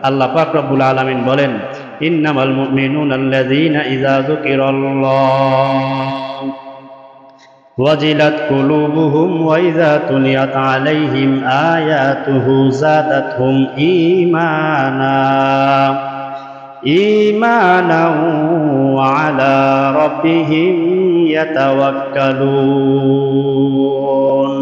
আল্লাহ পাক রব্বুল আলামিন বলেন, ইন্নামাল মুমিনুনা আল্লাযীনা ইযা যুকিরাল্লাহ ওয়াজিলাত কুলুবুহুম ওয়া ইযা তুলিয়াত আলাইহিম আয়াতুহু যাদাতহুম ঈমানা ওয়া আলা রাব্বিহিম ইয়াতাওয়াক্কালুন।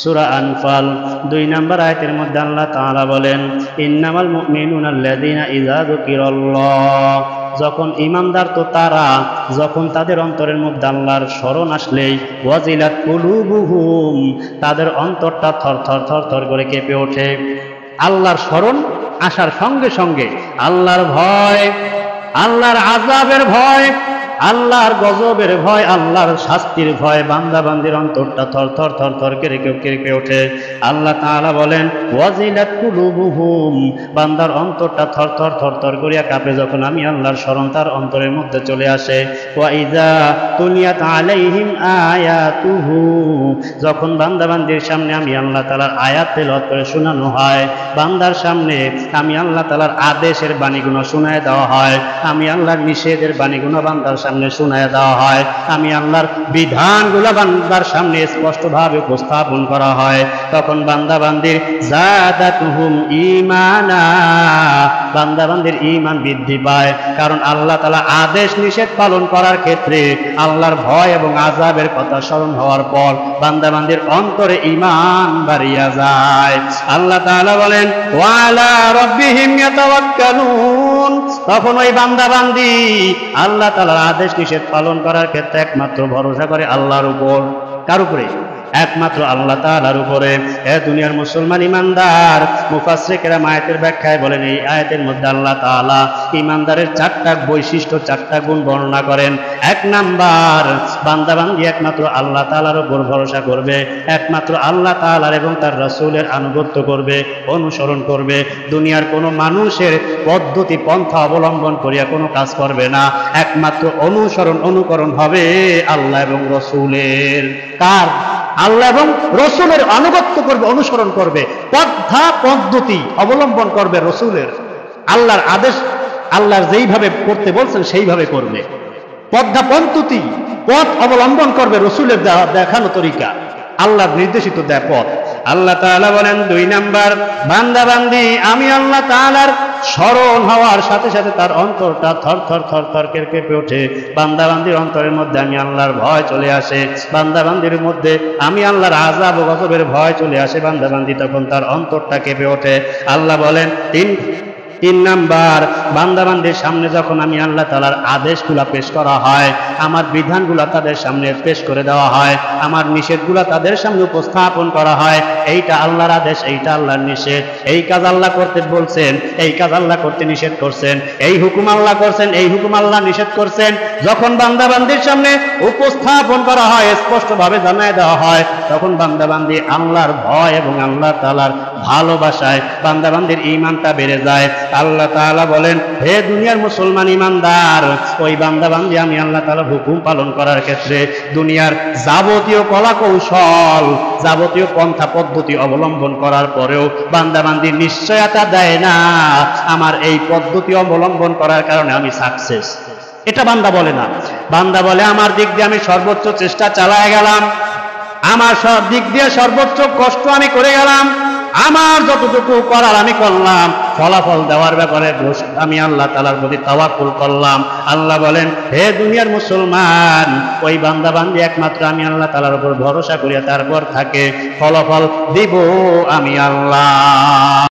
সূরা আনফাল 2 নম্বর আয়াতের মধ্যে আল্লাহ তাআলা বলেন, ইন্নামাল মুমিনুনা আল্লাযীনা ইযা যুকিরাল্লাহ, যখন ঈমানদার তো তারা যখন তাদের অন্তরের মধ্যে আল্লাহর স্মরণ আসলেই, ওয়াজিলাত কুলুবুহুম, তাদের অন্তরটা থরথর থরথর করে কেঁপে ওঠে। আল্লাহর স্মরণ আসার সঙ্গে সঙ্গে আল্লাহর ভয়, আল্লাহর আযাবের ভয়, আল্লাহর গজবের ভয়, আল্লাহর শাস্তির ভয় বান্দা বান্দির অন্তরটা থরথর থরথর করে কেঁপে ওঠে। আল্লাহ তাআলা বলেন, ওয়াজিলাত কুলুবুহুম, বান্দার অন্তরটা থরথর থরথর করিয়া কাঁপে যখন আমি আল্লাহর স্মরণ তার অন্তরের মধ্যে চলে আসে। ওয়া ইযা তুলিয়াত আলাইহিম আয়াতুহু, যখন বান্দা বান্দির সামনে আমি আল্লাহ তাআলার আয়াত তেলাওয়াত করে শোনানো হয়, বান্দার সামনে আমি আল্লাহ তাআলার আদেশের বাণীগুলো শোনায় দেওয়া হয়, আমি আল্লাহর নিষেধের বাণীগুলো বান্দার সামনে শোনায় দেওয়া হয়, আমি আল্লাহর বিধানগুলো বান্দার সামনে স্পষ্টভাবে উপস্থাপন করা হয়, তখন বান্দা বান্দির যাদাতুহুম ঈমানা, বান্দা বান্দির ঈমান বৃদ্ধি পায়। কারণ আল্লাহ তাআলা আদেশ নিষেধ পালন করার ক্ষেত্রে আল্লাহর ভয় এবং আযাবের কথা স্মরণ হওয়ার পর বান্দা বান্দির অন্তরে ঈমান বাড়িয়া যায়। আল্লাহ তাআলা বলেন, ওয়া আলা রাব্বিহিম ইয়াতাওয়াক্কালুন, তখন ওই বান্দা বান্দি আল্লাহ তাআলার আদেশ নিষেধ পালন করার ক্ষেত্রে একমাত্র ভরসা করে আল্লাহর উপর। কার উপরে? একমাত্র আল্লাহ তাআলার উপরে। এ দুনিয়ার মুসলমান ইমানদার, মুফাসসিররা আয়াতের ব্যাখ্যায় বলেন, এই আয়াতের মধ্যে আল্লাহ তাআলা ইমানদারের 4টা বৈশিষ্ট্য, 4টা গুণ বর্ণনা করেন। 1 নাম্বার, বান্দা বান্দি একমাত্র আল্লাহ তাআলার উপর ভরসা করবে, একমাত্র আল্লাহ তাআলার এবং তার রাসূলের আনুগত্য করবে, অনুসরণ করবে, দুনিয়ার কোনো মানুষের পদ্ধতি পন্থা অবলম্বন করিয়া কোনো কাজ করবে না, একমাত্র অনুকরণ হবে আল্লাহ এবং রাসূলের। কার? আল্লাহ এবং রাসূলের আনুগত্য করবে, অনুসরণ করবে, পন্থা পদ্ধতি অবলম্বন করবে রাসূলের। আল্লাহর আদেশ আল্লাহর যেইভাবে করতে বলছেন সেইভাবে করবে, পন্থা পদ্ধতি পথ অবলম্বন করবে রাসূলের দেখানো তরিকা, আল্লাহর নির্দেশিত দেয় পথ। আল্লাহ তাআলা বলেন 2 নাম্বার, বান্দা বান্দি আমি আল্লাহ তাআলার স্মরণ হওয়ার সাথে সাথে তার অন্তরটা থরথর থরথর করে কেঁপে ওঠে, বান্দা বান্দির অন্তরের মধ্যে আমি আল্লাহর ভয় চলে আসে, বান্দা বান্দির মধ্যে আমি আল্লাহর আযাব ও গজবের ভয় চলে আসে, বান্দা বান্দি তখন তার অন্তরটা কেঁপে ওঠে। আল্লাহ বলেন 3 নাম্বার, বান্দা বান্দির সামনে যখন আমি আল্লাহ তাআলার আদেশগুলা পেশ করা হয়, আমার বিধানগুলা তাদের সামনে পেশ করে দেওয়া হয়, আমার নিষেধগুলা তাদের সামনে উপস্থাপন করা হয়, এইটা আল্লাহর আদেশ, এইটা আল্লাহর নিষেধ, এই কাজ আল্লাহ করতে বলছেন, এই কাজ আল্লাহ করতে নিষেধ করছেন, এই হুকুম আল্লাহ করছেন, এই হুকুম আল্লাহ নিষেধ করছেন, যখন বান্দা বান্দির সামনে উপস্থাপন করা হয়, স্পষ্টভাবে জানায় দেওয়া হয়, তখন বান্দা বান্দি আল্লাহর ভয় এবং আল্লাহ তাআলার ভালোবাসায় বান্দা বান্দির ঈমানটা বেড়ে যায়। আল্লাহ তাআলা বলেন, হে দুনিয়ার মুসলমান ইমানদার, ওই বান্দা বান্দি আমি আল্লাহ তাআলার হুকুম পালন করার ক্ষেত্রে দুনিয়ার যাবতীয় কলা কৌশল, যাবতীয় পন্থা পদ্ধতি অবলম্বন করার পরেও বান্দা বান্দি নিশ্চয়তা দেয় না আমার এই পদ্ধতি অবলম্বন করার কারণে আমি সাকসেস, এটা বান্দা বলে না। বান্দা বলে আমার দিক দিয়ে আমি সর্বোচ্চ চেষ্টা চালায় গেলাম, আমার সব দিক দিয়ে সর্বোচ্চ কষ্ট আমি করে গেলাম, আমার যতটুকু করার আমি করলাম, ফলাফল দেওয়ার ব্যাপারে আমি আল্লাহ তাআলার প্রতি তাওয়াক্কুল করলাম। আল্লাহ বলেন, হে দুনিয়ার মুসলমান, ওই বান্দা বান্দি একমাত্র আমি আল্লাহ তাআলার উপর ভরসা করিয়া তারপর থাকে, ফলাফল দিব আমি আল্লাহ।